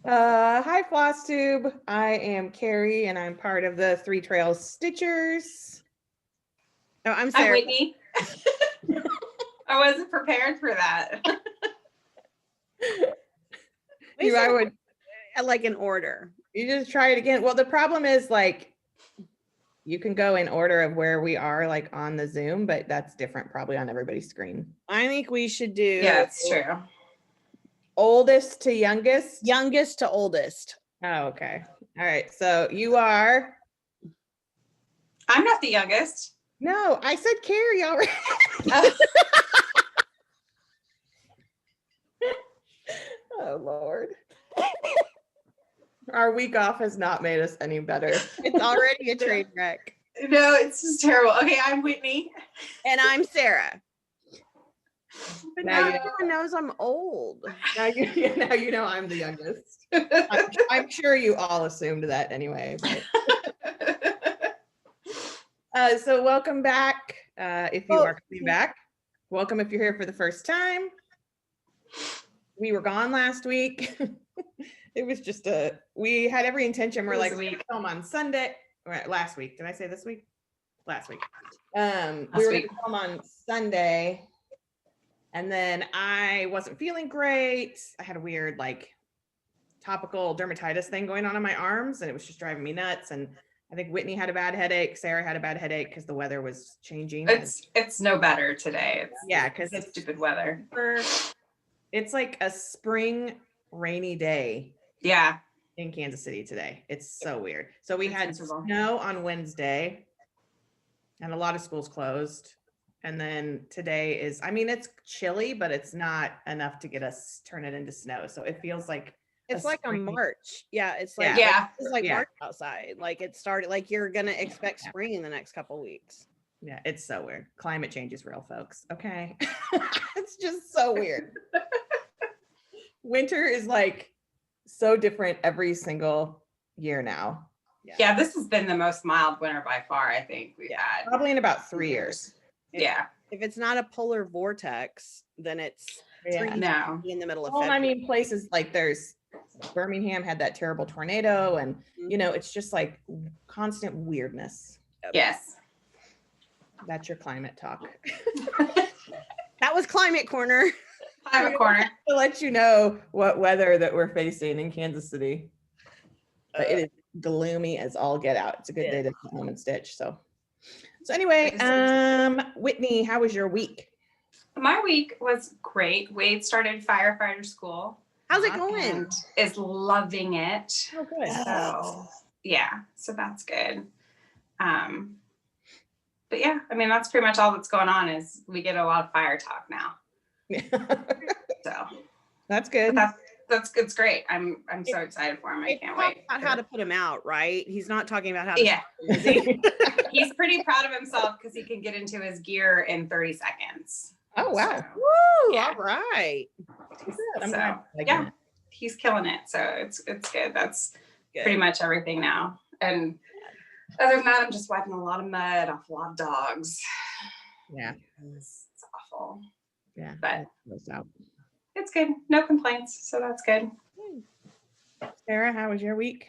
Hi, Flosstube. I am Carrie, and I'm part of the Three Trails Stitchers. Oh, I'm I'm Sarah. Whitney. I wasn't prepared for that. I would like in order. You just try it again. Well, the problem is like you can go in order of where we are like on the Zoom, but that's different probably on everybody's screen. I think we should do Yeah, it's true. Oldest to youngest? Youngest to oldest. Oh, okay. All right. So you are. I'm not the youngest. No, I said Carrie already. Oh, Lord. Our week off has not made us any better. It's already a train wreck. No, it's just terrible. Okay, I'm Whitney. And I'm Sarah. But Now now you know. everyone knows I'm old. Now you know I'm the youngest. I'm sure you all assumed that anyway. But. So welcome back. If you are coming back, welcome if you're here for the first time. We were gone last week. It was just we had every intention. We're like, we're gonna film on Sunday. Or last week. Did I say this week? Last week. We were gonna film on Sunday. And then I wasn't feeling great. I had a weird like topical dermatitis thing going on in my arms, and it was just driving me nuts. And I think Whitney had a bad headache. Sarah had a bad headache because the weather was changing. It's no better today. Because it's stupid weather. It's like a spring rainy day. Yeah. In Kansas City today. It's so weird. So we had snow on Wednesday, and a lot of schools closed. And then today is, I mean, it's chilly, but it's not enough to get us turn it into snow. So it feels like it's like a March. Yeah, it's like it's like March outside. Like it started, like you're gonna expect spring in the next couple weeks. Yeah, it's so weird. Climate change is real, folks. Okay. It's just so weird. Winter is like so different every single year now. Yeah, this has been the most mild winter by far, I think we've had. Probably in about 3 years. Yeah. If it's not a polar vortex, then it's in the middle of February. I mean, places like there's Birmingham had that terrible tornado, and you know, it's just like constant weirdness. Yes. That's your climate talk. That was Climate Corner. Climate Corner. To let you know what weather that we're facing in Kansas City. But it is gloomy as all get out. It's a good day to come home and stitch. So anyway, Whitney, how was your week? My week was great. Wade started firefighter school. How's it going? And is loving it. Oh, good. So yeah, so that's good. But yeah, I mean, that's pretty much all that's going on is we get a lot of fire talk now. So that's good. It's great. I'm so excited for him. I can't wait. About how to put him out, right? He's not talking about how to. Yeah. He's pretty proud of himself because he can get into his gear in 30 seconds. Oh wow! So, woo! Yeah. All right. Yeah, he's killing it. So it's good. That's good. Pretty much everything now. And other than that, I'm just wiping a lot of mud off a lot of dogs. Yeah, it's awful. Yeah, but out. It's good. No complaints. So that's good. Sarah, how was your week?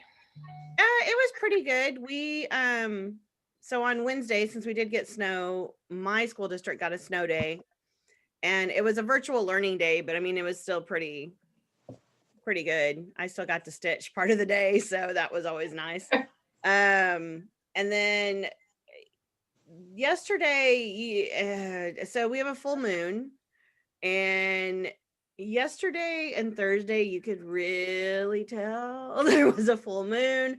It was pretty good. We so on Wednesday, since we did get snow, my school district got a snow day, and it was a virtual learning day, but I mean, it was still pretty good. I still got to stitch part of the day, so that was always nice. And then yesterday, so we have a full moon, and yesterday and Thursday, you could really tell there was a full moon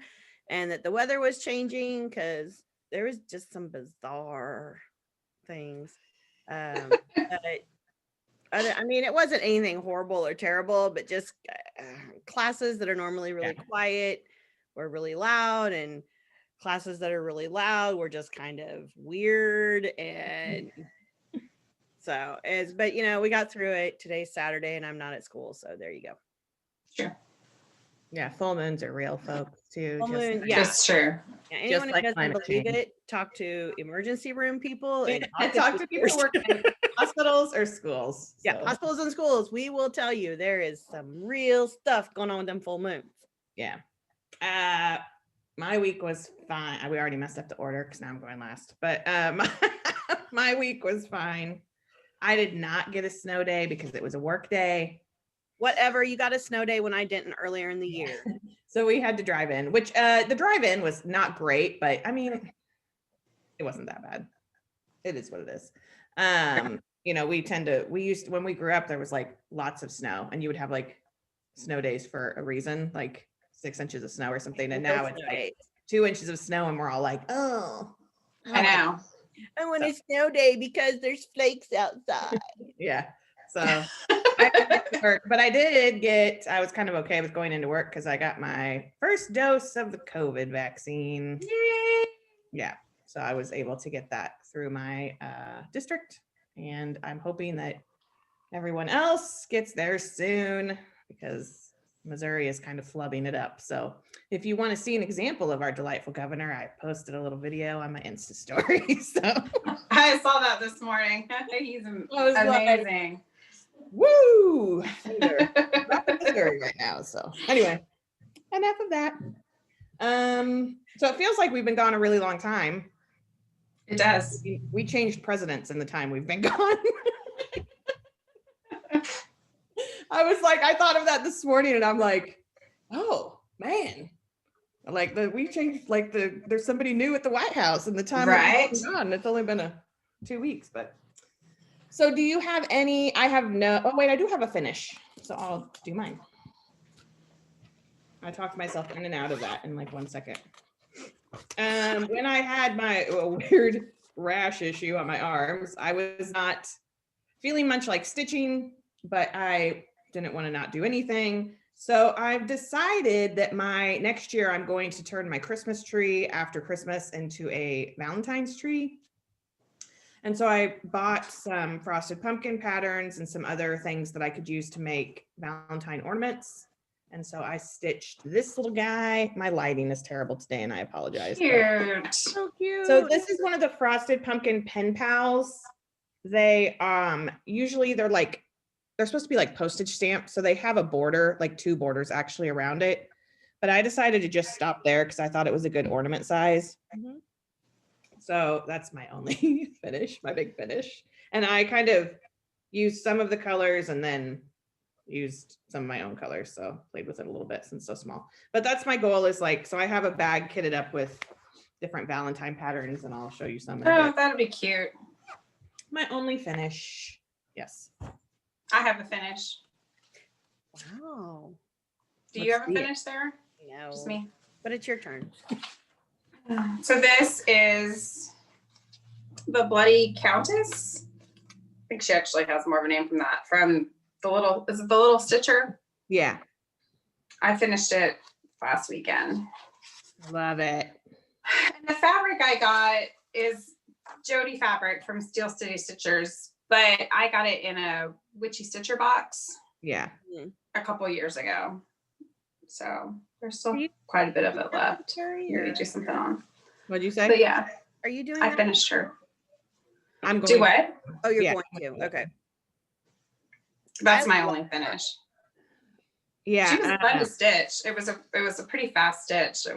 and that the weather was changing because there was just some bizarre things. I mean, it wasn't anything horrible or terrible, but just classes that are normally really quiet were really loud, and classes that are really loud were just kind of weird. And so but you know, we got through it. Today's Saturday and I'm not at school. So there you go. Sure. Yeah, full moons are real, folks, too. Full just moon, like- yeah. It's true. Yeah, anyone who like doesn't climate believe change. it, talk to emergency room people and And talk to people who work in hospitals or schools. Yeah, so, hospitals and schools. We will tell you there is some real stuff going on with them full moons. yeah. My week was fine. We already messed up the order because now I'm going last. But my week was fine. I did not get a snow day because it was a work day. Whatever, you got a snow day when I didn't earlier in the year. So we had to drive in, which the drive-in was not great, but I mean, it wasn't that bad. It is what it is. You know, when we grew up, there was like lots of snow and you would have like snow days for a reason, like 6 inches of snow or something. And now it's like 2 inches of snow and we're all like, oh, I know. I want a snow day because there's flakes outside. Yeah. So I had to work, but I was kind of okay with going into work because I got my first dose of the COVID vaccine. Yay. Yeah. So I was able to get that through my district. And I'm hoping that everyone else gets theirs soon because Missouri is kind of flubbing it up. So if you want to see an example of our delightful governor, I posted a little video on my Insta story. So I saw that this morning. He's amazing. Woo! Right now. So anyway, enough of that. So it feels like we've been gone a really long time. It does. We changed presidents in the time we've been gone. I thought of that this morning and I'm like, oh man. Like we changed, there's somebody new at the White House in the time right. We've been gone. It's only been 2 weeks, but so do you have any? I have no, oh wait, I do have a finish. So I'll do mine. I talked myself in and out of that in like 1 second. When I had my weird rash issue on my arms, I was not feeling much like stitching, but I didn't want to not do anything. So I've decided that next year I'm going to turn my Christmas tree after Christmas into a Valentine's tree. And so I bought some frosted pumpkin patterns and some other things that I could use to make Valentine ornaments. And so I stitched this little guy. My lighting is terrible today and I apologize. Cute. So cute. So this is one of the frosted pumpkin pen pals. They usually they're supposed to be like postage stamps. So they have a border, like 2 borders actually around it. But I decided to just stop there because I thought it was a good ornament size. Mm-hmm. So that's my only finish, my big finish. And I kind of used some of the colors and then used some of my own colors. So played with it a little bit since it's so small. But that's my goal is so I have a bag kitted up with different Valentine patterns and I'll show you some. Oh, that'd be cute. My only finish. Yes. I have a finish. Wow. Do you have a finish there? No. Just me. But it's your turn. So this is the Bloody Countess. I think she actually has more of a name from that. From is it the Little Stitcher? Yeah. I finished it last weekend. Love it. And the fabric I got is Jody fabric from Steel City Stitchers, but I got it in a Witchy Stitcher box. Yeah. A couple years ago. So there's still quite a bit of it left. Maybe do something on. What'd you say? But yeah. Are you doing I finished her. I'm going do what? Oh, you're going to. Okay. That's my only finish. Yeah. She was fun to stitch. It was a pretty fast stitch.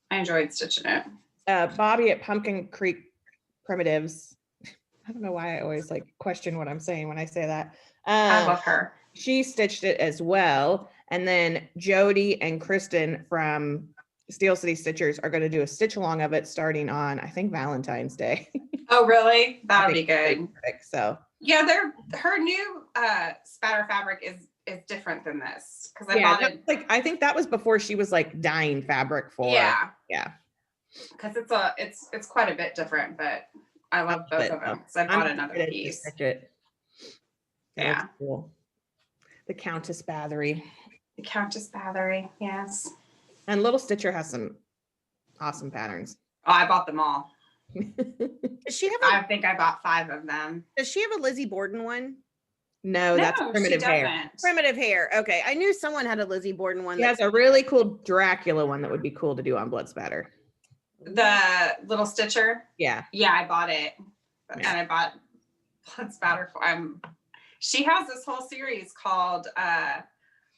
I enjoyed stitching it. Bobby at Pumpkin Creek Primitives. I don't know why I always question what I'm saying when I say that. I love her. She stitched it as well. And then Jody and Kristen from Steel City Stitchers are going to do a stitch along of it starting on, I think, Valentine's Day. Oh, really? That would be good. So yeah, her new spatter fabric is different than this because I bought it. I think that was before she was dyeing fabric for. Yeah. Yeah. Because it's quite a bit different, but I love both of them. So I bought another piece. Yeah. Cool. The Countess Bathory. The Countess Bathory, yes. And Little Stitcher has some awesome patterns. Oh, I bought them all. Does she have I think I bought 5 of them. Does she have a Lizzie Borden one? No, that's No, she primitive hair. doesn't. Primitive hair. Okay. I knew someone had a Lizzie Borden one. He has a really cool Dracula one that would be cool to do on Blood Spatter. The little Stitcher. Yeah. Yeah, I bought it. Yeah. And I bought Blood Spatter for she has this whole series called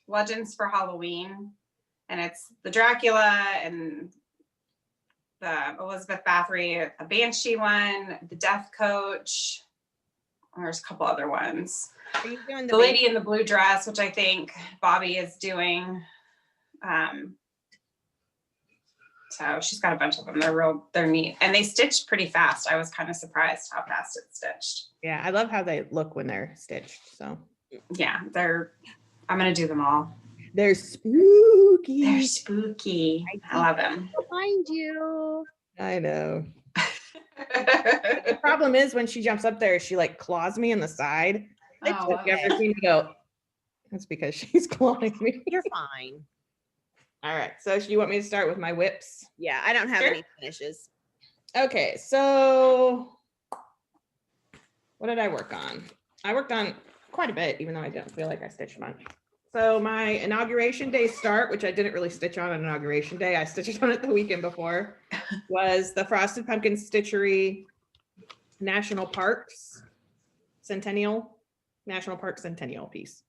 Legends for Halloween. And it's the Dracula and the Elizabeth Bathory, a Banshee one, the Death Coach. There's a couple other ones. Are you doing The lady in the blue dress, which I think Bobby is doing. So she's got a bunch of them. They're neat. And they stitched pretty fast. I was kind of surprised how fast it stitched. Yeah, I love how they look when they're stitched. So yeah, I'm gonna do them all. They're spooky. They're spooky. I love them. Find you. I know. The problem is when she jumps up there, she like claws me in the side. Oh, You ever seen me go? That's because she's clawing me. You're fine. All right. So do you want me to start with my whips? Yeah, I don't have Sure. any finishes. Okay. So what did I work on? I worked on quite a bit, even though I don't feel like I stitched much. So my inauguration day start, which I didn't really stitch on inauguration day, I stitched on it the weekend before, was the Frosted Pumpkin Stitchery National Parks National Park Centennial piece.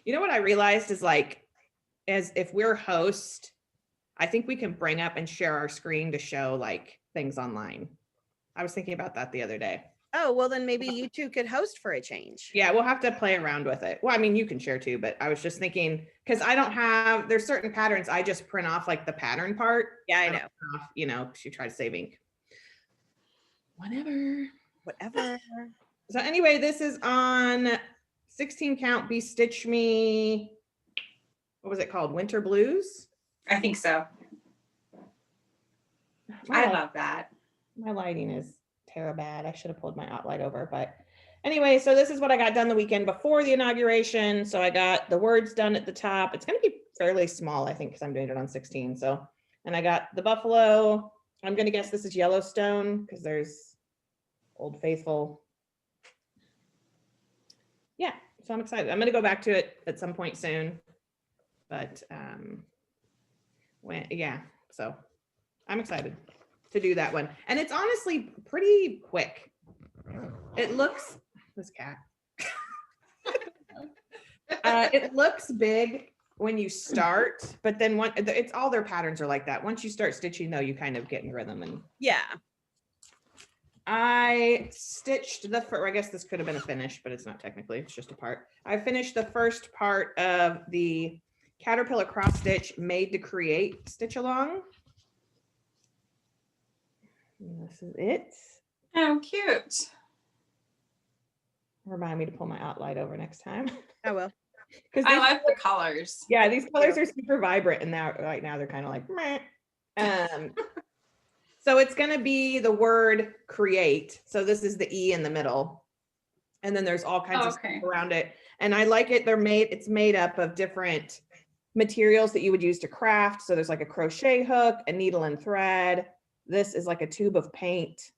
You know what I realized is like, as if we're host, I think we can bring up and share our screen to show like things online. I was thinking about that the other day. Oh, well, then maybe you two could host for a change. Yeah, we'll have to play around with it. Well, I mean, you can share too, but I was just thinking, because I don't have, there's certain patterns, I just print off like the pattern part. Yeah, I don't know. print off, you know, she tried to save ink. Whatever. So anyway, this is on 16 count Be Stitch Me. What was it called? Winter Blues? I think so. I love that. My lighting is terrible. I should have pulled my light over, but anyway, so this is what I got done the weekend before the inauguration. So I got the words done at the top. It's going to be fairly small, I think, because I'm doing it on 16. So, and I got the buffalo. I'm going to guess this is Yellowstone because there's Old Faithful. Yeah, so I'm excited. I'm going to go back to it at some point soon, but so I'm excited to do that one. And it's honestly pretty quick. It looks, this cat. It looks big when you start, but then it's all their patterns are like that. Once you start stitching though, you kind of get in rhythm. And Yeah. I stitched I guess this could have been a finish, but it's not technically, it's just a part. I finished the first part of the Caterpillar cross stitch Made to Create stitch along. And this is it. Oh, cute. Remind me to pull my outline over next time. I will. Because I love the colors. yeah, these colors are super vibrant, and now right now they're kind of like meh. So it's going to be the word create. So this is the E in the middle, and then there's all kinds of stuff around it. And I like it. It's made up of different materials that you would use to craft. So there's like a crochet hook, a needle and thread. This is like a tube of paint.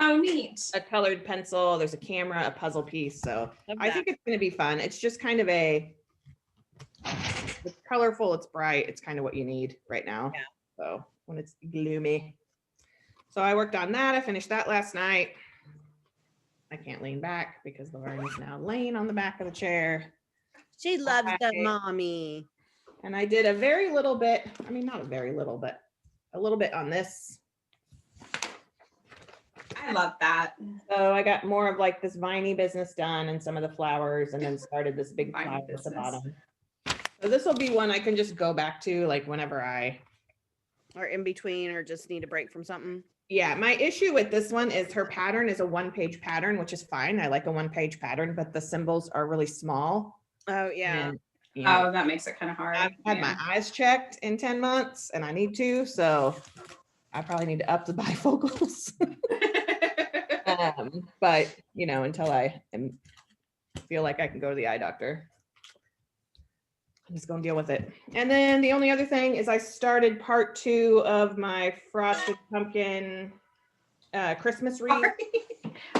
Oh, neat. A colored pencil. There's a camera, a puzzle piece. So I think it's going to be fun. It's just kind of it's colorful. It's bright. It's kind of what you need right now. Yeah. So when it's gloomy. So I worked on that. I finished that last night. I can't lean back because Lauren is now laying on the back of the chair. She loves the mommy. And I did a very little bit. I mean, not a very little, but a little bit on this. I love that. So I got more of like this viney business done and some of the flowers, and then started this big Viney flower at the business. bottom. So this will be one I can just go back to like whenever Or in between, or just need a break from something. Yeah, my issue with this one is her pattern is a one-page pattern, which is fine. I like a one-page pattern, but the symbols are really small. Oh, yeah. And, you know, Oh, that makes it kind of hard. I've had my eyes checked in 10 months and I need to, so I probably need to up the bifocals. But you know, until I feel like I can go to the eye doctor, I'm just gonna deal with it. And then the only other thing is I started part 2 of my Frosted Pumpkin Christmas wreath.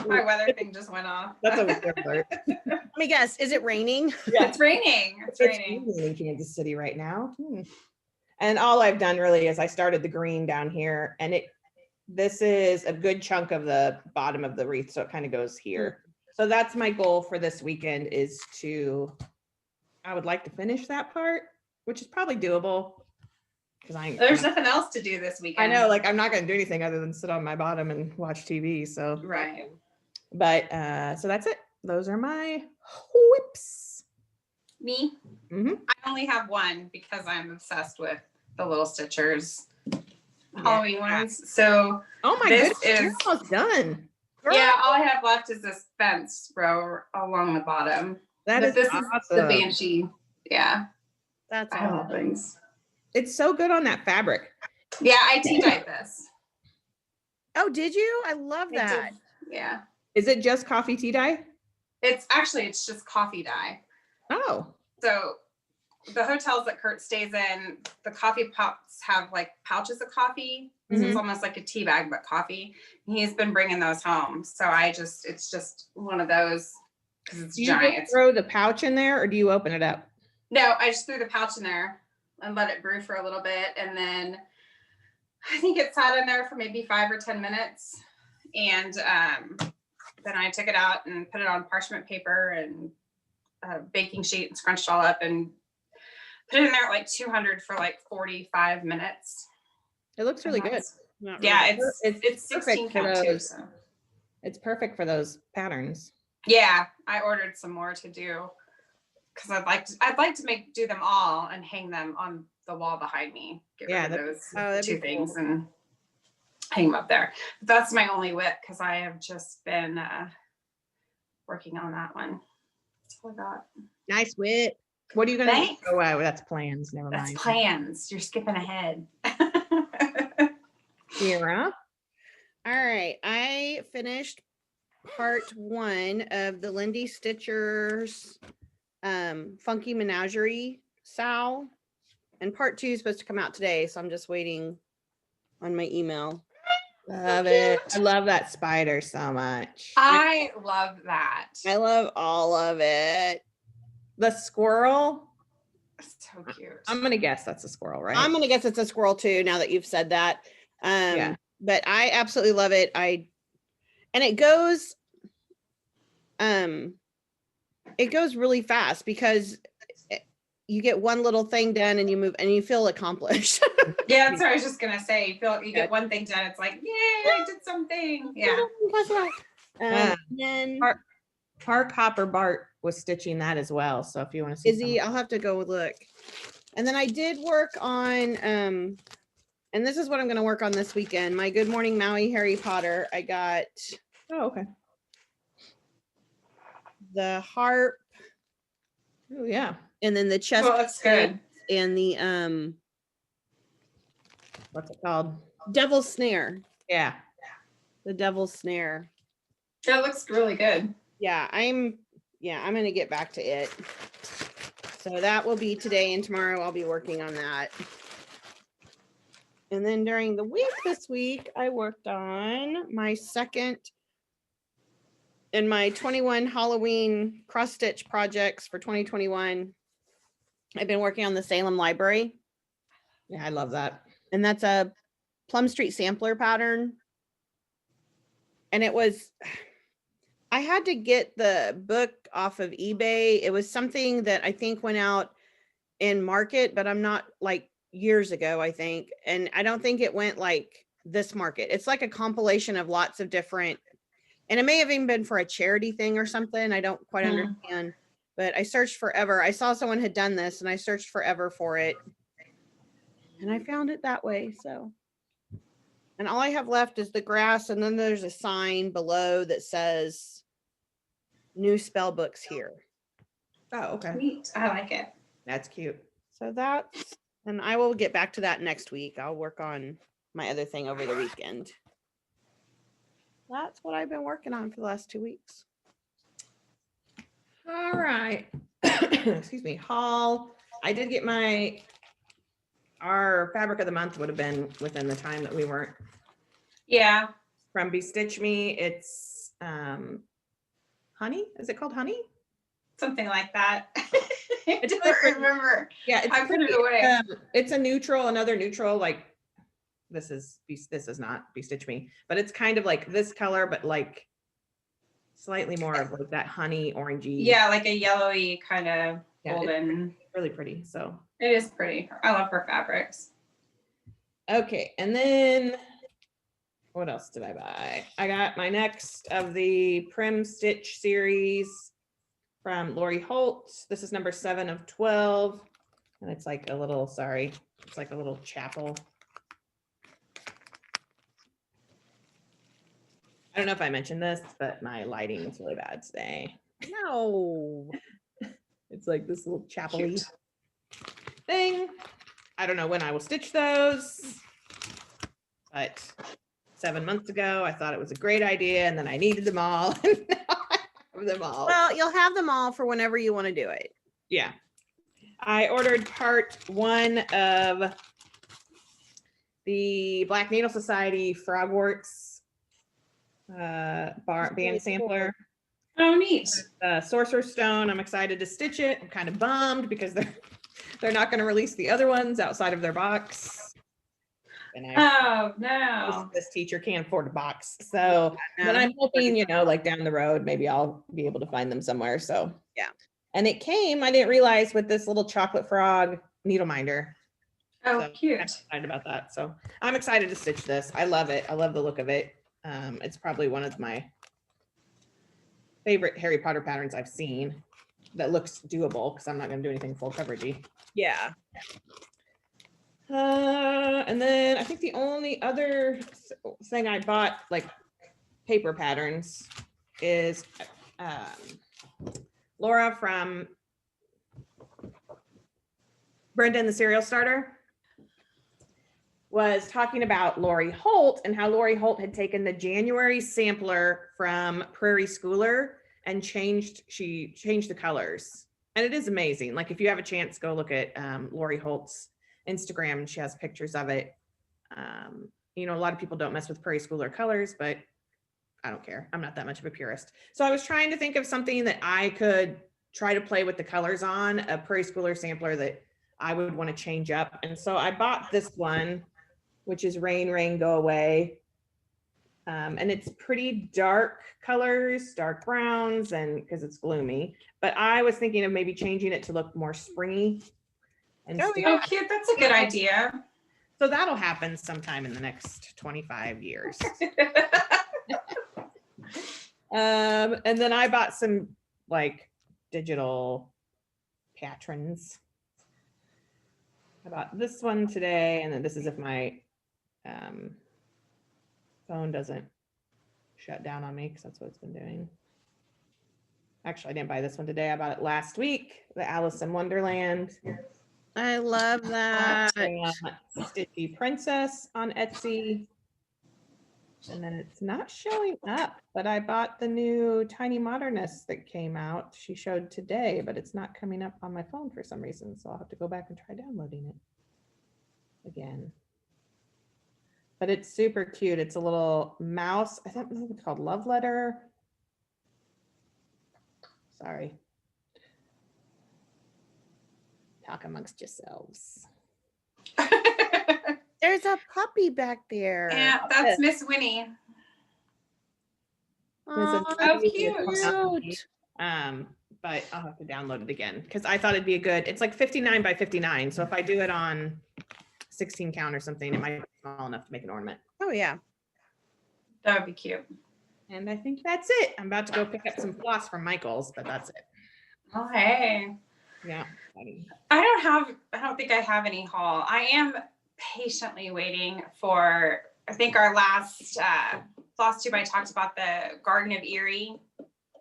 My weather thing just went off. That's a weird alert. Let me guess, is it raining? Yeah. It's raining. It's raining. In Kansas City right now. And all I've done really is I started the green down here, and this is a good chunk of the bottom of the wreath, so it kind of goes here. So that's my goal for this weekend, is I would like to finish that part, which is probably doable. Because There's nothing else to do this weekend. I know, like I'm not going to do anything other than sit on my bottom and watch TV. So Right. But so that's it. Those are my whips. Me? Mm-hmm. I only have one because I'm obsessed with the little Stitchers Halloween ones. So Oh my this goodness, you're is almost done. Girl. yeah. All I have left is this fence row along the bottom. That But is this awesome. is the Banshee. Yeah, That's I love awesome. things. It's so good on that fabric. Yeah, I tea-dyed this. Oh, did you? I love I that. did. Yeah, Is it just coffee tea dye? it's just coffee dye. Oh, So the hotels that Kurt stays in, the coffee pots have like pouches of coffee. So it's almost like a tea bag, but coffee. He's been bringing those home. So it's just one of those because it's do you giant. just throw the pouch in there, or do you open it up? No, I just threw the pouch in there and let it brew for a little bit. And then I think it sat in there for maybe 5 or 10 minutes. And then I took it out and put it on parchment paper and a baking sheet and scrunched it all up and put it in there at like 200 for like 45 minutes. It looks really good. Yeah, it's perfect 16 for count too. those. So. It's perfect for those patterns. Yeah, I ordered some more to do because I'd like to do them all and hang them on the wall behind me. Get rid of those two things and hang them up there. But that's my only whip because I have just been working on that one. That's all I got. Nice whip. What are you gonna do? Thanks. Oh wow, that's plans. Never That's mind. plans. You're skipping ahead. Kira. All right, I finished part 1 of the Lindy Stitcher's Funky Menagerie SAL, and part 2 is supposed to come out today, so I'm just waiting on my email. Love it. I love that spider so much. I love that. I love all of it. The squirrel. So cute. I'm gonna guess that's a squirrel, right? I'm gonna guess it's a squirrel too, now that you've said that. Yeah. But I absolutely love it. And it goes really fast because you get one little thing done and you move and you feel accomplished. Yeah, that's what I was just gonna say. You get one thing done, it's like, yay, I did something. Yeah. Then Park Hopper Bart was stitching that as well. So if you want to see, Izzy, I'll have to go look. And then I did work on and this is what I'm going to work on this weekend. My Good Morning Maui Harry Potter. I got okay. the harp. Oh yeah. And then the chest. Oh, that's good. And the What's it called? Devil's Snare. Yeah. The Devil's Snare. It looks really good. Yeah, I'm going to get back to it. So that will be today and tomorrow. I'll be working on that. And then during the week this week, I worked on my second in my 21 Halloween cross stitch projects for 2021. I've been working on the Salem Library. Yeah, I love that. And that's a Plum Street sampler pattern. And I had to get the book off of eBay. It was something that I think went out in market, but I'm not like years ago, I think. And I don't think it went like this market. It's like a compilation of lots of different, and it may have even been for a charity thing or something. I don't quite understand, but I searched forever. I saw someone had done this and I searched forever for it. And I found it that way. So, and all I have left is the grass. And then there's a sign below that says new spell books here. Oh, okay. Neat. I like it. That's cute. So that's, and I will get back to that next week. I'll work on my other thing over the weekend. That's what I've been working on for the last 2 weeks. All right. Excuse me. Haul. I did get our fabric of the month would have been within the time that we weren't. Yeah. From Bestitch Me. It's honey. Is it called honey? Something like that. It's I don't remember. Yeah, it's I put it away. It's a neutral, another neutral, like this is not Be Stitch Me, but it's kind of like this color, but like slightly more of like that honey orangey. Yeah, like a yellowy kind of golden. It's really pretty. So it is pretty. I love her fabrics. Okay, and then what else did I buy? I got my next of the Prim Stitch series from Lori Holt. This is number 7 of 12. And it's like a little, it's like a little chapel. I don't know if I mentioned this, but my lighting is really bad today. No. It's like this little chapel-y thing. I don't know when I will stitch those, but 7 months ago, I thought it was a great idea, and then I needed them all. And now I have them all. Well, you'll have them all for whenever you want to do it. Yeah. I ordered part 1 of the Black Needle Society Frogworts band sampler. Oh, neat. Sorcerer's Stone. I'm excited to stitch it. I'm kind of bummed because they're not going to release the other ones outside of their box. And no. This teacher can't afford a box. So then I'm hoping, you know, like down the road, maybe I'll be able to find them somewhere. So yeah. And it came, I didn't realize, with this little chocolate frog needle minder. Oh, so cute. I'm excited about that. So I'm excited to stitch this. I love it. I love the look of it. It's probably one of my favorite Harry Potter patterns I've seen that looks doable because I'm not going to do anything full coveragey. Yeah. And then I think the only other thing I bought, like paper patterns, is Laura from Brenda and the Cereal Starter was talking about Lori Holt and how Lori Holt had taken the January sampler from Prairie Schooler and she changed the colors. And it is amazing. Like if you have a chance, go look at Lori Holt's Instagram, and she has pictures of it. You know, a lot of people don't mess with Prairie Schooler colors, but I don't care. I'm not that much of a purist. So I was trying to think of something that I could try to play with the colors on, a Prairie Schooler sampler that I would want to change up. And so I bought this one, which is Rain, Rain, Go Away. And it's pretty dark colors, dark browns, and because it's gloomy. But I was thinking of maybe changing it to look more springy. And oh, cute. That's a good idea. So that'll happen sometime in the next 25 years. And then I bought some like digital patrons. I bought this one today, and then this is if my phone doesn't shut down on me, because that's what it's been doing. Actually, I didn't buy this one today. I bought it last week, the Alice in Wonderland. I love that. Stitchy Princess on Etsy. And then it's not showing up, but I bought the new Tiny Modernist that came out. She showed today, but it's not coming up on my phone for some reason. So I'll have to go back and try downloading it again. But it's super cute. It's a little mouse. I think it's called Love Letter. Sorry. Talk amongst yourselves. There's a puppy back there. Yeah, that's Miss Winnie. Oh, cute. But I'll have to download it again because I thought it'd be a good, it's like 59 by 59. So if I do it on 16 count or something, it might be small enough to make an ornament. Oh yeah. That would be cute. And I think that's it. I'm about to go pick up some floss from Michael's, but that's it. Oh, hey. Yeah. I don't think I have any haul. I am patiently waiting for, I think our last Flosstube, I talked about the Garden of Erie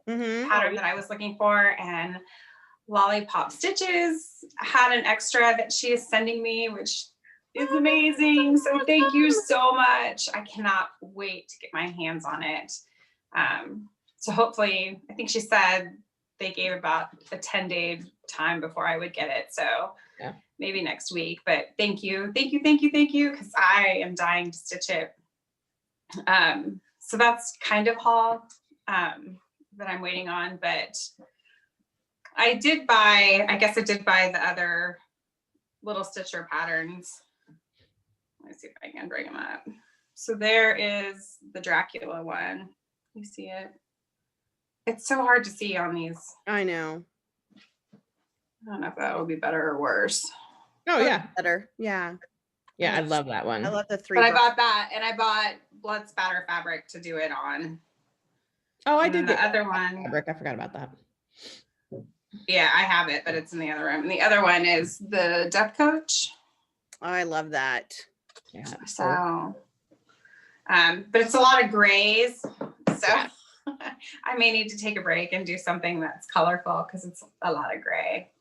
pattern that I was looking for, and Lollipop Stitches had an extra that she is sending me, which is amazing. So thank you so much. I cannot wait to get my hands on it. So hopefully, I think she said they gave about a 10-day time before I would get it. So yeah, maybe next week, but thank you. Because I am dying to stitch it. So that's kind of haul. that I'm waiting on, but I did buy the other little stitcher patterns. Let me see if I can bring them up. So there is the Dracula one. You see it? It's so hard to see on these. I know. I don't know if that will be better or worse. Oh yeah. Better. Yeah. Yeah, I love that one. I love the 3. But I bought that, and I bought blood spatter fabric to do it on. Oh, I And did then get the other one. fabric. I forgot about that. Yeah, I have it, but it's in the other room. And the other one is the Depth Coach. Oh, I love that. Yeah. So, but it's a lot of grays. So I may need to take a break and do something that's colorful because it's a lot of gray.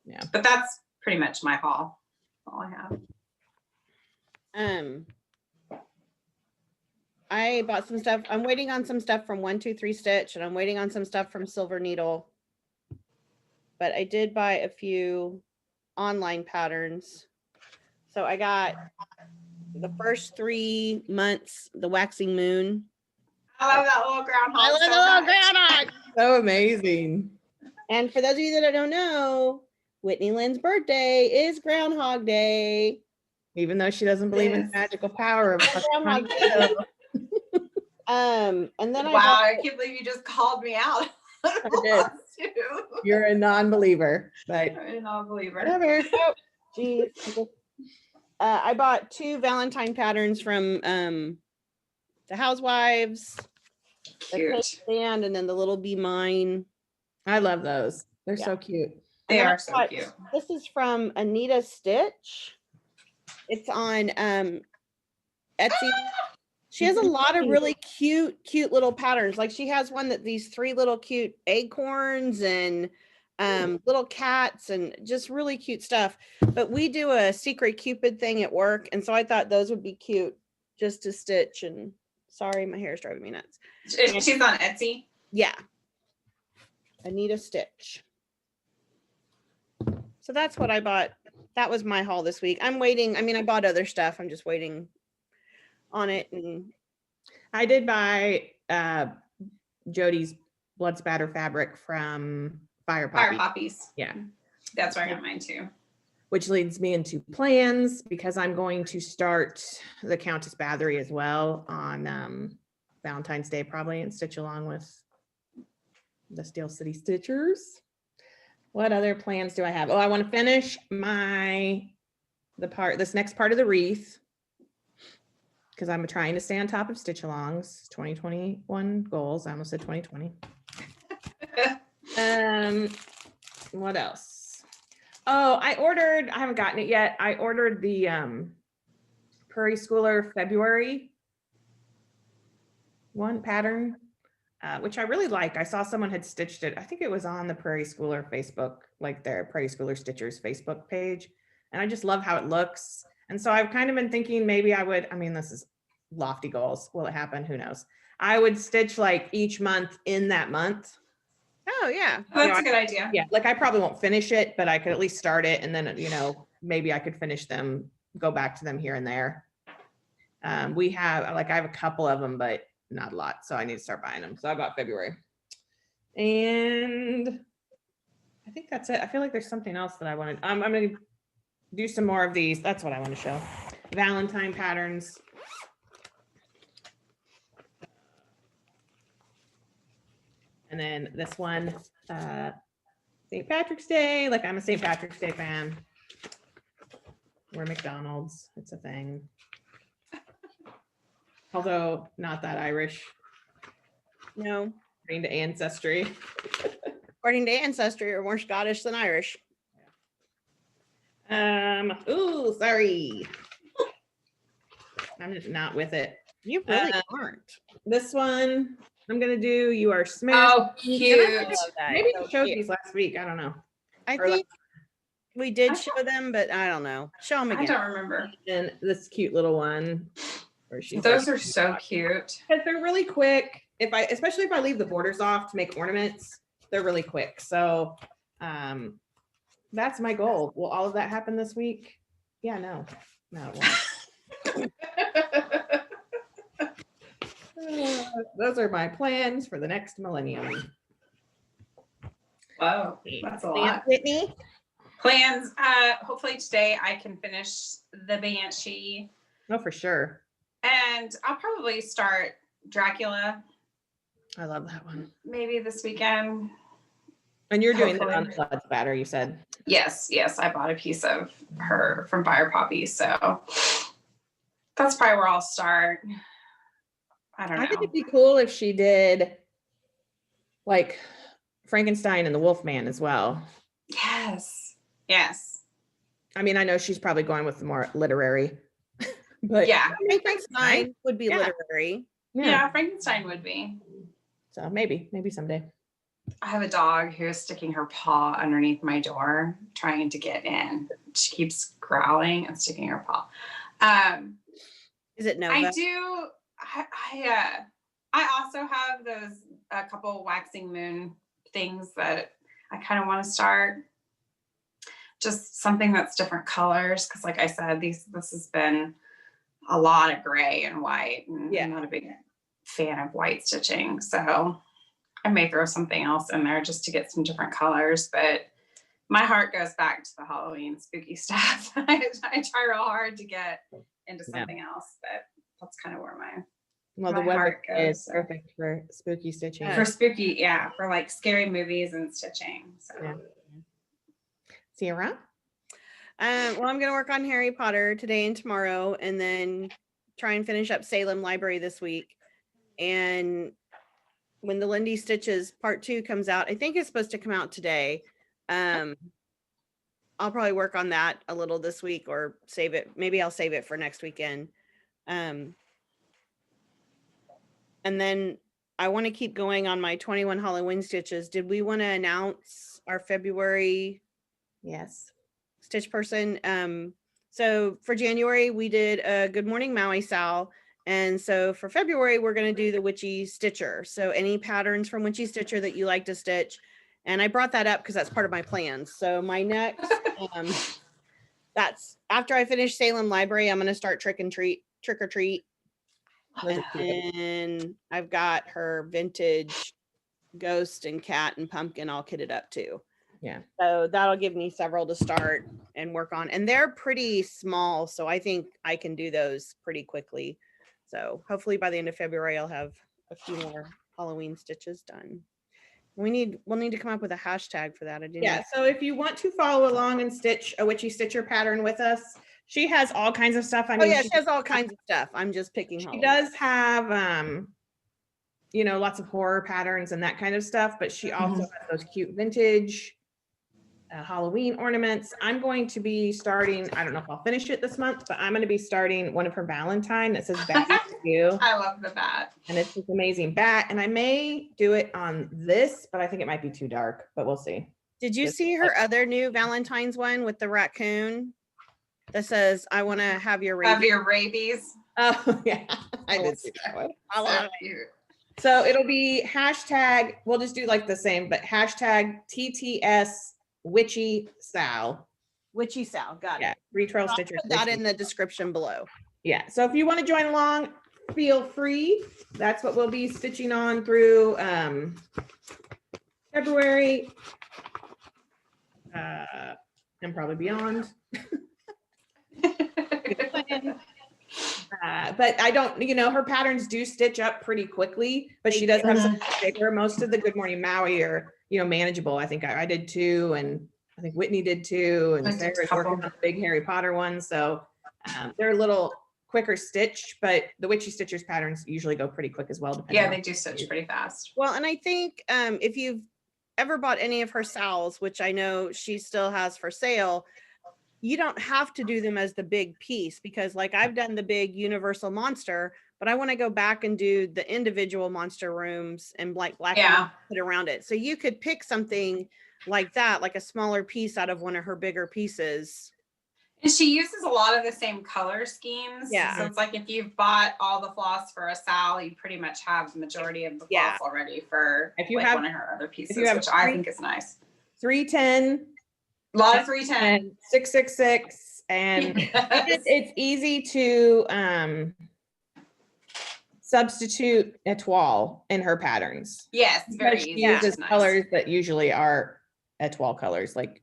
Yeah. But that's pretty much my haul. All I have. I bought some stuff. I'm waiting on some stuff from 123 Stitch, and I'm waiting on some stuff from Silver Needle. But I did buy a few online patterns. So I got the first 3 months, the waxing moon. I love that little groundhog. I love so the little much. groundhog. So amazing. And for those of you that don't know, Whitney Lynn's birthday is Groundhog Day. Even though she doesn't believe in the Yes. magical power of Groundhog Day. And then Wow, I can't believe you just called me out. did. You're a non-believer, but I'm a non-believer. whatever. Oh, geez. I bought 2 Valentine patterns from the Housewives, the cake Cute. stand, and then the little Be Mine. I love those. They're Yeah. so cute. They And then are I so bought- cute. This is from Anita Stitch. It's on Etsy. She has a lot of really cute little patterns. Like she has one that these 3 little cute acorns and little cats and just really cute stuff. But we do a secret Cupid thing at work, and so I thought those would be cute just to stitch. And sorry, my hair is driving me nuts. She's on Etsy. Yeah, Anita Stitch. So that's what I bought. That was my haul this week. I'm waiting. I mean, I bought other stuff. I'm just waiting on it. And I did buy Jody's blood spatter fabric from Fire Poppy, Poppies. Yeah. That's where I got mine too. which leads me into plans because I'm going to start the Countess Bathory as well on Valentine's Day probably and stitch along with the Steel City Stitchers. What other plans do I have? Oh, I want to finish this next part of the wreath because I'm trying to stay on top of stitch alongs. 2021 goals. I almost said 2020. What else? Oh, I haven't gotten it yet. I ordered the Prairie Schooler February one pattern, which I really like. I saw someone had stitched it. I think it was on the Prairie Schooler Facebook, like their Prairie Schooler Stitchers Facebook page. And I just love how it looks. And so I've kind of been thinking maybe I would, I mean, this is lofty goals. Will it happen? Who knows? I would stitch like each month in that month. oh yeah, That's a good idea. Yeah, like I probably won't finish it, but I could at least start it and then, maybe I could finish them, go back to them here and there. I have a couple of them, but not a lot. So I need to start buying them. So I bought February. And I think that's it. I feel like there's something else that I wanted. I'm going to do some more of these. That's what I want to show. Valentine patterns. And then this one, St. Patrick's Day. Like I'm a St. Patrick's Day fan. We're McDonald's. It's a thing. Although not that Irish. no. According to Ancestry. According to Ancestry, you're more Scottish than Irish. Ooh, sorry. I'm just not with it. You really aren't. This one, I'm gonna do You Are Smashed. Oh, cute. Love that. Maybe So I showed cute. these last week. I don't know. I or like- think we did show them, but I don't know. Show them I again. don't remember. And this cute little one. Where she's Those like- are so cute. Because they're really quick. Especially if I leave the borders off to make ornaments, they're really quick. So that's my goal. Will all of that happen this week? Yeah, no, it won't. Those are my plans for the next millennium. Whoa, that's a Plans, lot. Whitney? Plans. Hopefully today I can finish the Banshee, Oh, for sure. and I'll probably start Dracula I love that one. maybe this weekend. And you're doing that Hopefully. on the blood spatter, you said. Yes, I bought a piece of her from Fire Poppy, so that's probably where I'll start. I don't I think know. it'd be cool if she did like Frankenstein and the Wolfman as well. Yes. I mean, I know she's probably going with the more literary, but Yeah. Frankenstein would be Yeah. literary. Yeah, Frankenstein would be. So maybe someday. I have a dog who's sticking her paw underneath my door, trying to get in. She keeps growling and sticking her paw. Is it Nova? I do. I also have those a couple waxing moon things that I kind of want to start. Just something that's different colors, because like I said, this has been a lot of gray and white, and I'm not a big fan of white stitching, so I may throw something else in there just to get some different colors. But my heart goes back to the Halloween spooky stuff. I try real hard to get into something else, but that's kind of where the my weather heart goes, is so. perfect for spooky stitching. For spooky, for like scary movies and stitching. So Sierra? Well, I'm gonna work on Harry Potter today and tomorrow, and then try and finish up Salem Library this week. And when the Lindy Stitches Part 2 comes out, I think it's supposed to come out today. I'll probably work on that a little this week, or save it. Maybe I'll save it for next weekend. And then I want to keep going on my 21 Halloween stitches. Did we want to announce our February stitch person? So for January, we did a Good Morning Maui SAL. And so for February, we're going to do the Witchy Stitcher. So any patterns from Witchy Stitcher that you like to stitch. And I brought that up because that's part of my plans. So my next, that's after I finish Salem Library, I'm going to start Trick or Treat. And I've got her vintage ghost and cat and pumpkin all kitted up too. Yeah. So that'll give me several to start and work on. And they're pretty small, so I think I can do those pretty quickly. So hopefully by the end of February, I'll have a few more Halloween stitches done. We'll need to come up with a hashtag for that. So if you want to follow along and stitch a Witchy Stitcher pattern with us, she has all kinds of stuff. She has all kinds of stuff. I'm just picking. She does have, lots of horror patterns and that kind of stuff, but she also has those cute vintage Halloween ornaments. I'm going to be starting, I don't know if I'll finish it this month, but I'm going to be starting one of her Valentine that says "Bat for you." I love the bat. And it's this amazing bat. And I may do it on this, but I think it might be too dark, but we'll see. Did you see her other new Valentine's one with the raccoon that says, "I want to have your rabies"? Have your rabies. Oh, yeah. I did see that one. I love it. So it'll be hashtag, we'll just do like the same, but hashtag TTS Witchy SAL. Witchy SAL, got it. Retrail Stitcher. Put that in the description below. Yeah, so if you want to join along, feel free. That's what we'll be stitching on through February and probably beyond. But I don't, her patterns do stitch up pretty quickly, but she does have some bigger. Most of the Good Morning Maui are, manageable. I think I did two, and I think Whitney did two, and Sarah's working on the big Harry Potter one. So they're a little quicker stitch, but the Witchy Stitchers patterns usually go pretty quick as well. Yeah, they do stitch pretty fast. Well, and I think if you've ever bought any of her SALs, which I know she still has for sale, you don't have to do them as the big piece, because like I've done the big universal monster, but I want to go back and do the individual monster rooms and black put around it. So you could pick something like that, like a smaller piece out of one of her bigger pieces. And she uses a lot of the same color schemes. Yeah. So it's like if you've bought all the floss for a SAL, you pretty much have the majority of the floss already for if you have one of her other pieces, which I think is nice. 310. A lot of 310. 666. And it's easy to substitute etoile in her patterns. Yes, very Because she easy. uses Nice. colors that usually are etoile colors, like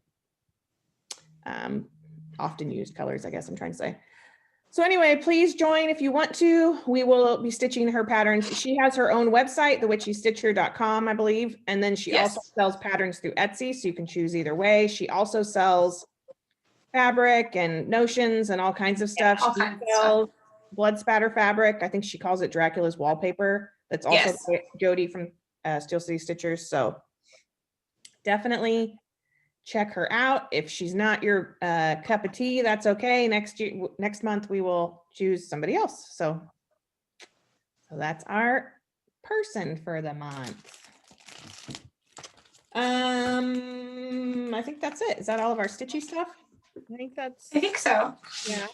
often used colors, I guess I'm trying to say. So anyway, please join if you want to. We will be stitching her patterns. She has her own website, thewitchystitcher.com, I believe. And then she also sells patterns through Etsy, so you can choose either way. She also sells fabric and notions and all kinds of stuff. All She kinds of sells blood spatter fabric. I think she calls it Dracula's wallpaper. That's also Jody from Steel City Stitchers. So definitely check her out. If she's not your cup of tea, that's okay. Next month we will choose somebody else. So that's our person for the month. I think that's it. Is that all of our stitchy stuff? I think so. Yeah.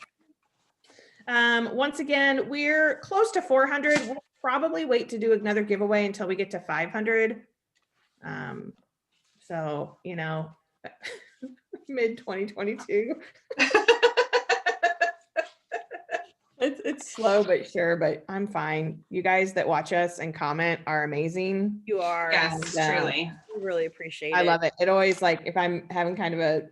Once again, we're close to 400. We'll probably wait to do another giveaway until we get to 500. So, you know, mid 2022. It's slow but sure, but I'm fine. You guys that watch us and comment are amazing. You are. Yes, truly. We really appreciate it. I love it. It always, like, if I'm having kind of a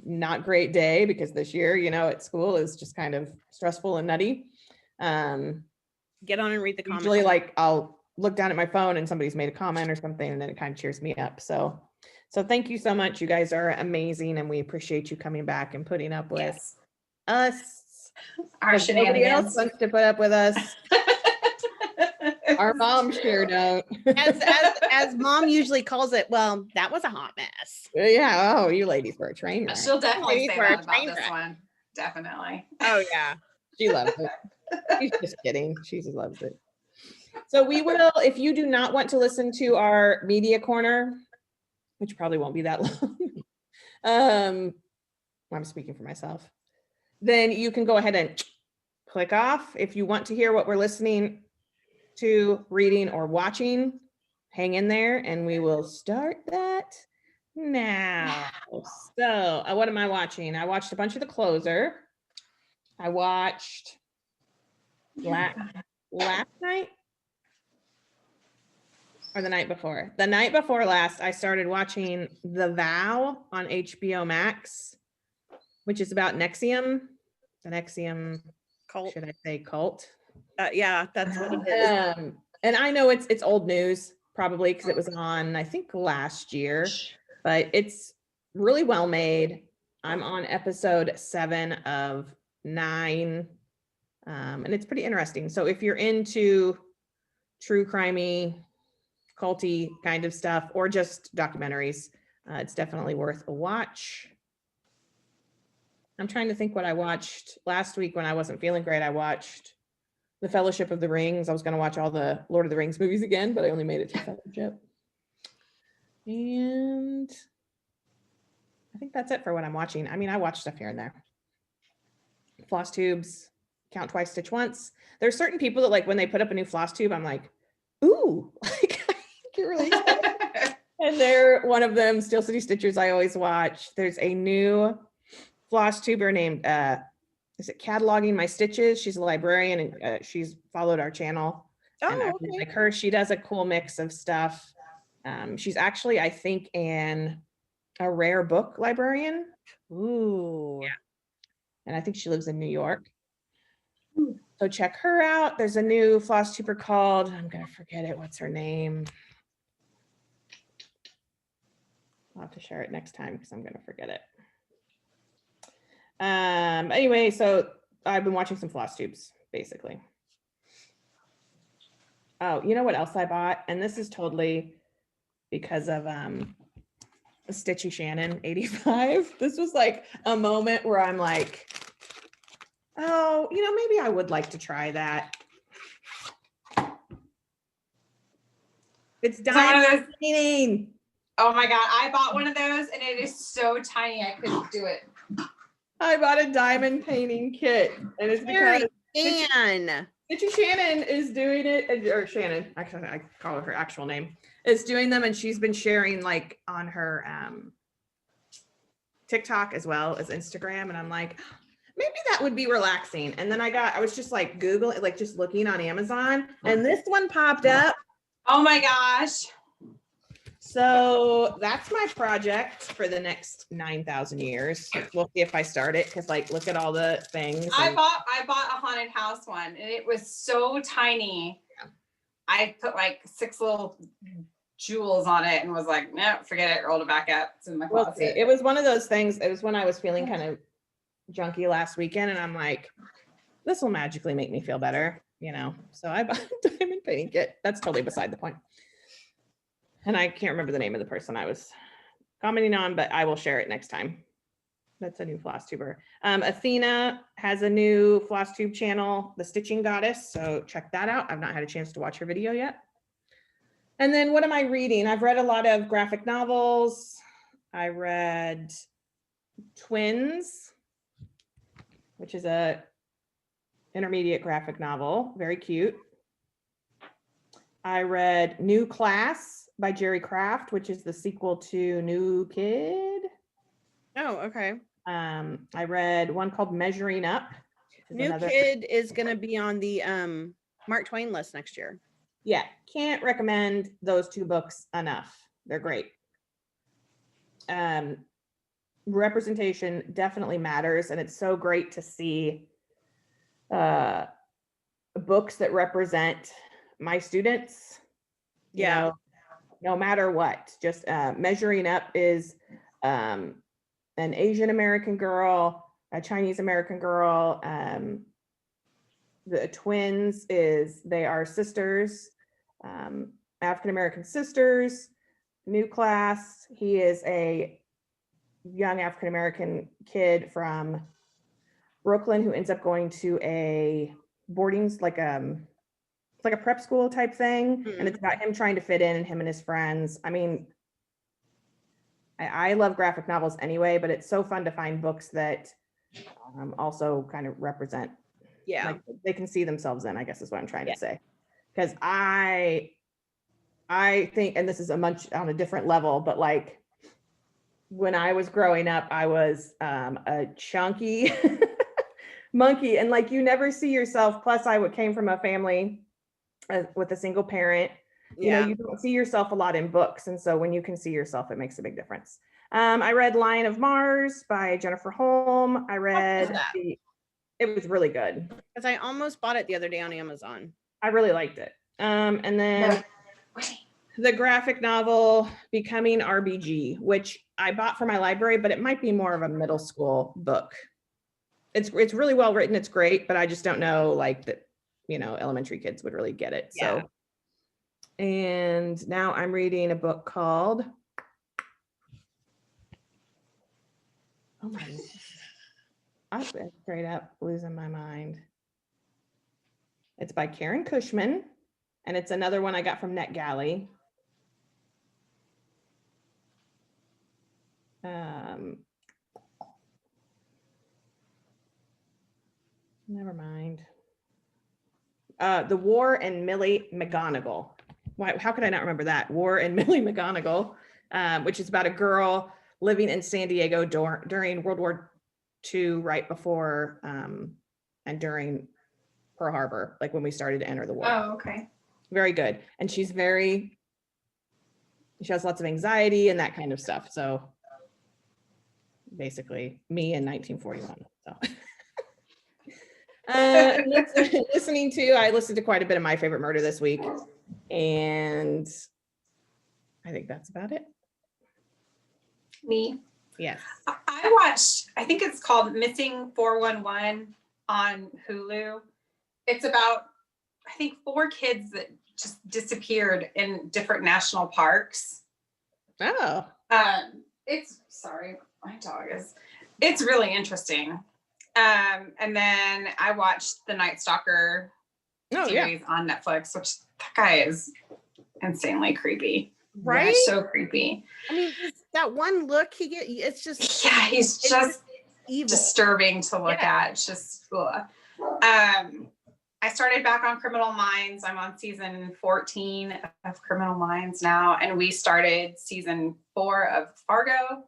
not great day, because this year, you know, at school is just kind of stressful and nutty. Get on and read the comments. Usually, like, I'll look down at my phone and somebody's made a comment or something, and then it kind of cheers me up. So thank you so much. You guys are amazing, and we appreciate you coming back and putting up with us. Our Nobody else shenanigans. wants to put up with us. Our mom sure don't. as mom usually calls it, well, that was a hot mess. Yeah. Oh, you ladies were a train wreck. She'll definitely say for a that about train this wreck. one. Definitely. Oh yeah. She loves it. She's just kidding. She just loves it. So we will, if you do not want to listen to our media corner, which probably won't be that long. I'm speaking for myself. Then you can go ahead and click off. If you want to hear what we're listening to, reading, or watching, hang in there and we will start that now. So what am I watching? I watched a bunch of The Closer. I watched last night or the night before. The night before last, I started watching The Vow on HBO Max, which is about NXIVM. The NXIVM Cult. Should I say cult? Yeah, that's what it is. And I know it's old news, probably because it was on, I think, last year, but it's really well made. I'm on episode 7 of 9, and it's pretty interesting. So if you're into true crimey, culty kind of stuff, or just documentaries, it's definitely worth a watch. I'm trying to think what I watched last week when I wasn't feeling great. I watched The Fellowship of the Rings. I was going to watch all the Lord of the Rings movies again, but I only made it to Fellowship. And I think that's it for what I'm watching. I mean, I watch stuff here and there. Flosstubes, count twice, stitch once. There's certain people that, like, when they put up a new Flosstube, I'm like, ooh, like, I get really excited. And they're one of them. Steel City Stitchers I always watch. There's a new Flosstuber named is it Cataloging My Stitches? She's a librarian, and she's followed our channel. And I really like her. She does a cool mix of stuff. She's actually, I think, a rare book librarian. Ooh. Yeah. And I think she lives in New York. So check her out. There's a new Flosstuber called, I'm gonna forget it. What's her name? I'll have to share it next time because I'm gonna forget it. Anyway, so I've been watching some Flosstubes, basically. Oh, you know what else I bought? And this is totally because of Stitchy Shannon 85. This was like a moment where I'm like, oh, you know, maybe I would like to try that. It's diamond painting. Oh my God, I bought one of those and it is so tiny I couldn't do it. I bought a diamond painting kit, and it's because Witchy Shannon is doing it, or Shannon, actually I call her actual name, is doing them, and she's been sharing, like, on her TikTok as well as Instagram, and I'm like, maybe that would be relaxing. And then I was just like Googling, like just looking on Amazon, and this one popped up. Oh my gosh. So that's my project for the next 9,000 years. We'll see if I start it, because like, look at all the things. I bought a haunted house one, and it was so tiny. Yeah. I put like 6 little jewels on it and was like, no, forget it, rolled it back up. It's in my We'll closet. see. It was one of those things. It was when I was feeling kind of junky last weekend, and I'm like, this will magically make me feel better, you know? So I bought a diamond painting kit. That's totally beside the point. And I can't remember the name of the person I was commenting on, but I will share it next time. That's a new Flosstuber. Athena has a new Flosstube channel, The Stitching Goddess. So check that out. I've not had a chance to watch her video yet. And then what am I reading? I've read a lot of graphic novels. I read Twins, which is a intermediate graphic novel, very cute. I read New Class by Jerry Craft, which is the sequel to New Kid. Oh, okay. I read one called Measuring Up. New Kid is going to be on the Mark Twain list next year. Yeah, can't recommend those 2 books enough. They're great. Representation definitely matters, and it's so great to see books that represent my students. Yeah. You know, no matter what. Just Measuring Up is an Asian American girl, a Chinese American girl. The Twins they are sisters, African American sisters. New Class, he is a young African American kid from Brooklyn who ends up going to a boarding, like it's like a prep school type thing, and it's about him trying to fit in, and him and his friends. I mean, I love graphic novels anyway, but it's so fun to find books that also kind of represent, like they can see themselves in, I guess is what I'm trying to say. Because I think, and this is a much on a different level, but like when I was growing up, I was a chunky monkey, and like you never see yourself. Plus, I came from a family with a single parent. You know, you don't see yourself a lot in books, and so when you can see yourself, it makes a big difference. I read Lion of Mars by Jennifer Holm. I read it was really good. Because I almost bought it the other day on Amazon. I really liked it. And then the graphic novel Becoming RBG, which I bought for my library, but it might be more of a middle school book. It's really well written. It's great, but I just don't know like that, you know, elementary kids would really get it. Yeah. So, and now I'm reading a book called, oh my, I'm straight up losing my mind. It's by Karen Cushman, and it's another one I got from NetGalley. Never mind. The War and Millie McGonigal. Why? How could I not remember that? War and Millie McGonigal, which is about a girl living in San Diego during World War II, right before and during Pearl Harbor, like when we started to enter the war. Oh, okay. Very good. And she has lots of anxiety and that kind of stuff. So basically me in 1941. So I listened to quite a bit of My Favorite Murder this week, and I think that's about it. Me. Yes. I watched, I think it's called Missing 411 on Hulu. It's about, I think, 4 kids that just disappeared in different national parks. Oh. It's really interesting. And then I watched the Night Stalker series on Netflix, which that guy is insanely creepy. Right? Yeah, so creepy. I mean, that one look he get, it's just he's just evil. Disturbing to look at. It's just ugh. I started back on Criminal Minds. I'm on season 14 of Criminal Minds now, and we started season 4 of Fargo.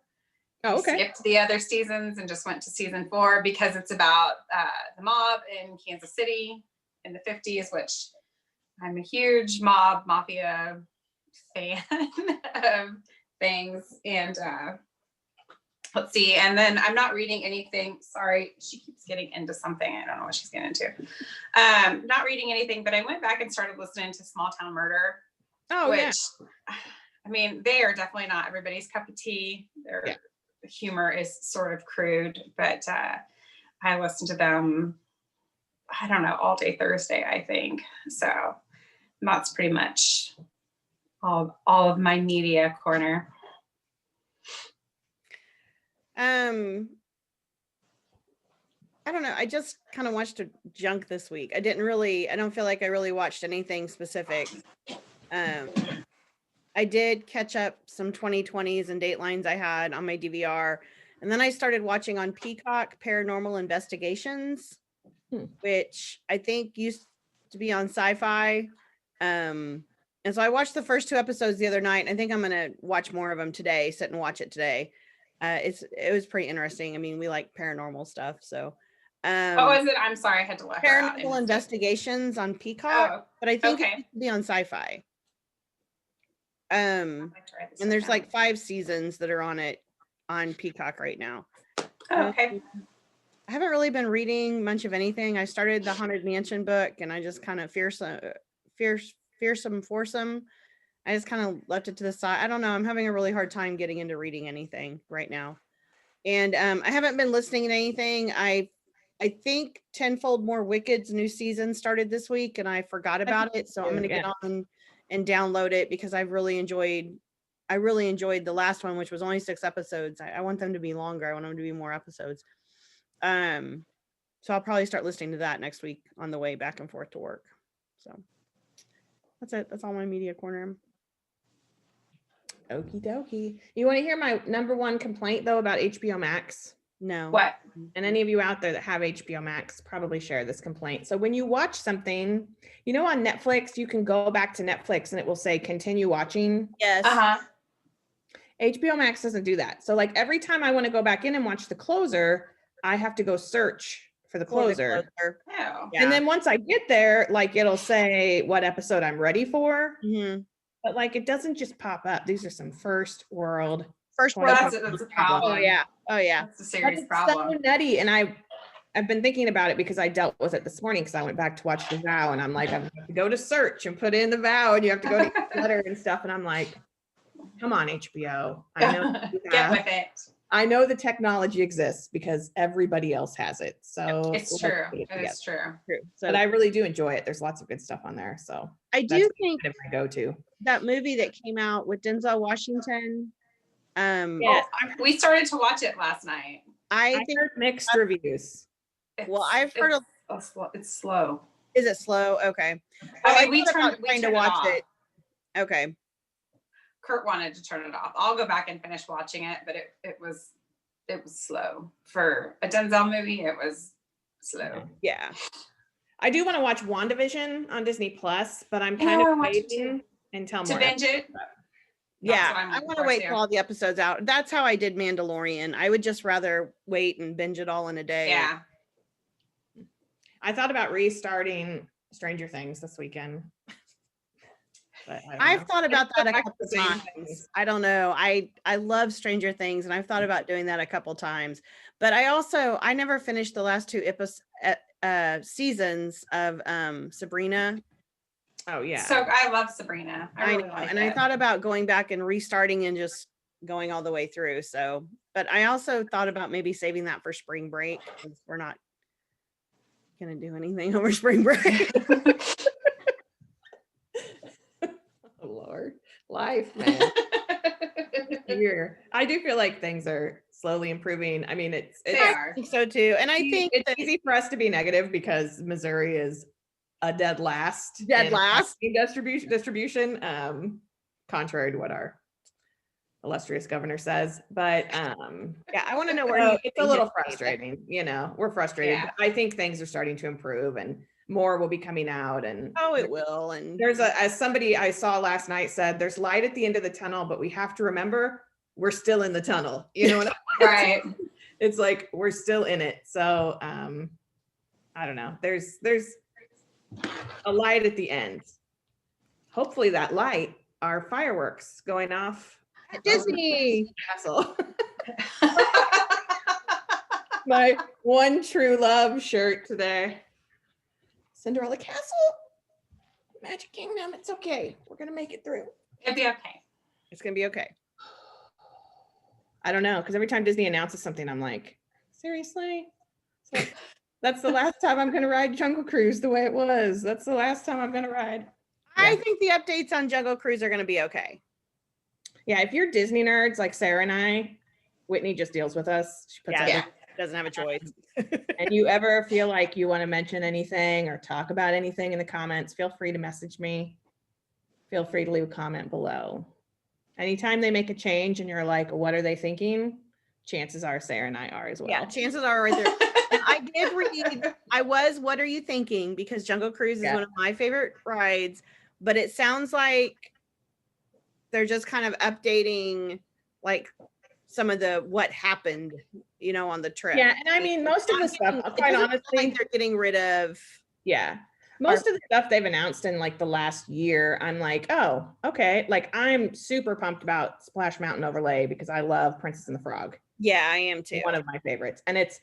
Oh, okay. Skipped the other seasons and just went to season 4 because it's about the mob in Kansas City in the 50s, which I'm a huge mafia fan of things. And let's see. And then I'm not reading anything. Sorry, she keeps getting into something. I don't know what she's getting into. Not reading anything, but I went back and started listening to Small Town Murder. Oh, which, yeah. I mean, they are definitely not everybody's cup of tea. Their humor is sort of crude, but I listen to them, I don't know, all day Thursday, I think. So that's pretty much all of my media corner. I don't know. I just kind of watched a junk this week. I don't feel like I really watched anything specific. I did catch up some 2020s and Datelines I had on my DVR. And then I started watching on Peacock Paranormal Investigations, which I think used to be on Sci-Fi. And so I watched the first 2 episodes the other night. I think I'm going to watch more of them today, sit and watch it today. It was pretty interesting. I mean, we like paranormal stuff. So what was it? I'm sorry, I had to let her out. Paranormal Investigations on Peacock, but I think it used to be on Sci-Fi. And there's like 5 seasons that are on it on Peacock right now. Oh, okay. I haven't really been reading much of anything. I started the Haunted Mansion book and I just kind of fearsome foursome. I just kind of left it to the side. I don't know. I'm having a really hard time getting into reading anything right now. And I haven't been listening to anything. I think Tenfold More Wicked's new season started this week and I forgot about it. So I'm going to get on and download it because I really enjoyed the last one, which was only 6 episodes. I want them to be longer. I want them to be more episodes. So I'll probably start listening to that next week on the way back and forth to work. So that's it. That's all my media corner. Okie dokie. You want to hear my number 1 complaint though about HBO Max? No. What? And any of you out there that have HBO Max probably share this complaint. So when you watch something, you know, on Netflix, you can go back to Netflix and it will say continue watching. Yes. HBO Max doesn't do that. So like every time I want to go back in and watch The Closer, I have to go search for The Closer. Oh. Yeah. And then once I get there, like it'll say what episode I'm ready for. Mm-hmm. But like it doesn't just pop up. These are some first world. That's a problem. Oh yeah. That's a serious problem. So nutty. And I've been thinking about it because I dealt with it this morning because I went back to watch The Vow and I'm like, I have to go to search and put in The Vow and you have to go to the letter and stuff. And I'm like, come on, HBO. I know get with it. I know the technology exists because everybody else has it. So it's true. It's true. So, but I really do enjoy it. There's lots of good stuff on there. So I do think my go-to. That movie that came out with Denzel Washington. We started to watch it last night. I think heard mixed reviews. I've heard it's slow. Is it slow? Okay. I mean, we trying to watch it. Okay. Kurt wanted to turn it off. I'll go back and finish watching it, but it was slow for a Denzel movie. It was slow. Yeah. I do want to watch WandaVision on Disney Plus, but I'm kind of waiting until more. To binge it. Yeah, I want to wait for all the episodes out. That's how I did Mandalorian. I would just rather wait and binge it all in a day. Yeah. I thought about restarting Stranger Things this weekend. But I've thought about that a couple times. I don't know. I love Stranger Things and I've thought about doing that a couple times. But I never finished the last 2 seasons of Sabrina. Oh yeah. So I love Sabrina. I know. I thought about going back and restarting and just going all the way through. So, but I also thought about maybe saving that for spring break because we're not going to do anything over spring break. Oh Lord, life, man. Here, I do feel like things are slowly improving. I mean, I think so too. And I think it's easy for us to be negative because Missouri is a dead last in distribution, contrary to what our illustrious governor says. But yeah, I want to know where it's a little frustrating. You know, we're frustrated. Yeah. But I think things are starting to improve and more will be coming out. And it will. And there's as somebody I saw last night said, there's light at the end of the tunnel, but we have to remember we're still in the tunnel. You know what I mean? Right. It's like we're still in it. So I don't know. There's a light at the end. Hopefully that light are fireworks going off at Disney Castle. My one true love shirt today. Cinderella Castle, Magic Kingdom. It's okay. We're gonna make it through. It'll be okay. It's gonna be okay. I don't know, because every time Disney announces something, I'm like, seriously? So that's the last time I'm gonna ride Jungle Cruise the way it was. That's the last time I'm gonna ride. I Yeah. think the updates on Jungle Cruise are gonna be okay. Yeah, if you're Disney nerds like Sarah and I, Whitney just deals with us. She puts Yeah, up doesn't have a choice. and you ever feel like you want to mention anything or talk about anything in the comments, feel free to message me. Feel free to leave a comment below. Anytime they make a change and you're like, what are they thinking? Chances are Sarah and I are as well. Yeah, chances are right there. And I did read, what are you thinking? Because Jungle Cruise is one of my favorite rides, but it sounds like they're just kind of updating like some of the what happened, you know, on the trip. Yeah, and I mean, most of the stuff, quite honestly, like they're getting rid of. Yeah, most of the stuff they've announced in like the last year, I'm like, oh, okay. Like I'm super pumped about Splash Mountain overlay because I love Princess and the Frog. Yeah, I am too. One of my favorites, and it's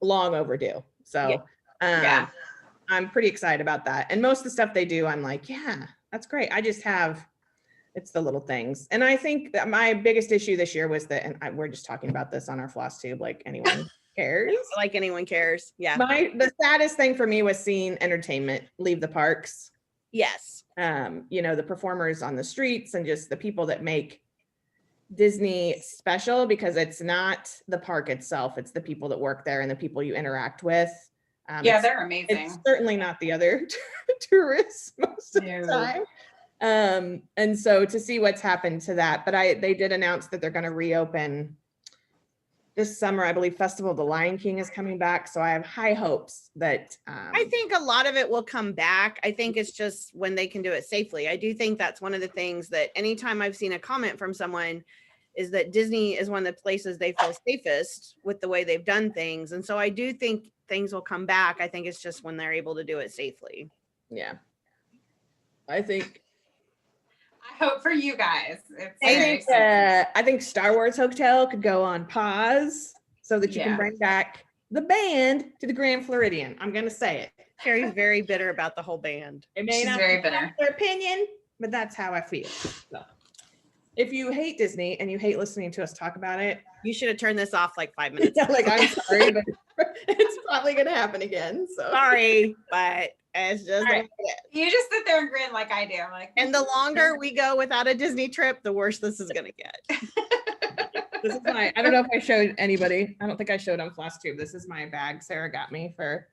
long overdue. So I'm pretty excited about that. And most of the stuff they do, I'm like, yeah, that's great. I just have, it's the little things. And I think that my biggest issue this year was that, and we're just talking about this on our Flosstube, like anyone cares. Like anyone cares. Yeah. The saddest thing for me was seeing entertainment leave the parks. Yes. You know, the performers on the streets and just the people that make Disney special, because it's not the park itself, it's the people that work there and the people you interact with. Yeah, they're amazing. It's certainly not the other tourists most of the time. And so to see what's happened to that, but they did announce that they're going to reopen this summer. I believe Festival of the Lion King is coming back. So I have high hopes that I think a lot of it will come back. I think it's just when they can do it safely. I do think that's one of the things that anytime I've seen a comment from someone is that Disney is one of the places they feel safest with the way they've done things. And so I do think things will come back. I think it's just when they're able to do it safely. Yeah. I hope for you guys. I think Star Wars Hotel could go on pause so that you can bring back the band to the Grand Floridian. I'm going to say it. Carrie's very bitter about the whole band. It may not very be bitter. their opinion, but that's how I feel. So, if you hate Disney and you hate listening to us talk about it, you should have turned this off like 5 minutes. Like, I'm sorry, but it's probably going to happen again. So sorry, but it's just right. You just sit there and grin like I do. I'm like, and the longer we go without a Disney trip, the worse this is gonna get. This is I don't know if I showed anybody. I don't think I showed on Flosstube. This is my bag Sarah got me for.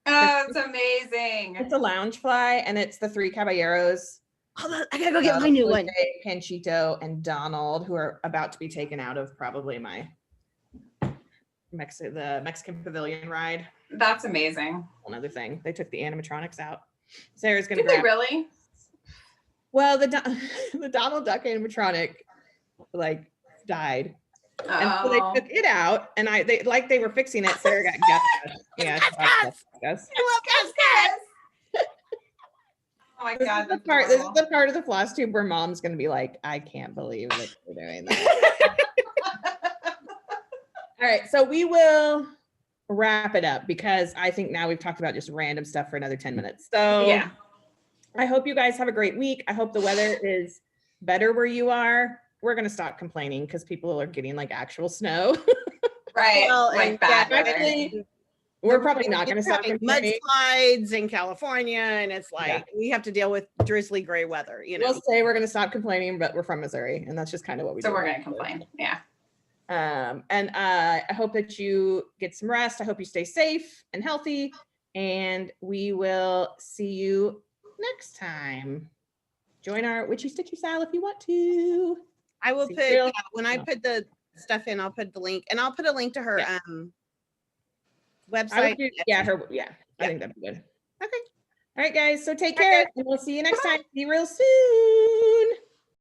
Oh, it's amazing. It's a lounge fly, and it's the three caballeros. Oh, I gotta go get my new one. Panchito and Donald, who are about to be taken out of probably my the Mexican Pavilion ride. That's amazing. Another thing, they took the animatronics out. Sarah's gonna. Did they really? Well, the Donald Duck animatronic like died, and so they took it out, and they were fixing it. Sarah got Gus. Yeah, Gus. I love Gus. Oh my God! This is the part of the Flosstube where Mom's gonna be like, I can't believe that you're doing that. All right, so we will wrap it up because I think now we've talked about just random stuff for another 10 minutes. So yeah, I hope you guys have a great week. I hope the weather is better where you are. We're going to stop complaining because people are getting like actual snow. Right. Well, like bad weather. Actually, we're probably not going to stop complaining. Mudslides in California, and it's like we have to deal with drizzly gray weather. You know, we'll say we're going to stop complaining, but we're from Missouri, and that's just kind of what we do. So we're going to complain. Yeah. And I hope that you get some rest. I hope you stay safe and healthy, and we will see you next time. Join our Witchy Stitcher SAL if you want to. I will put when I put the stuff in, I'll put the link, and I'll put a link to her website. I think that'd be good. Okay. All right, guys. So take care, and we'll see you next time. See you real soon.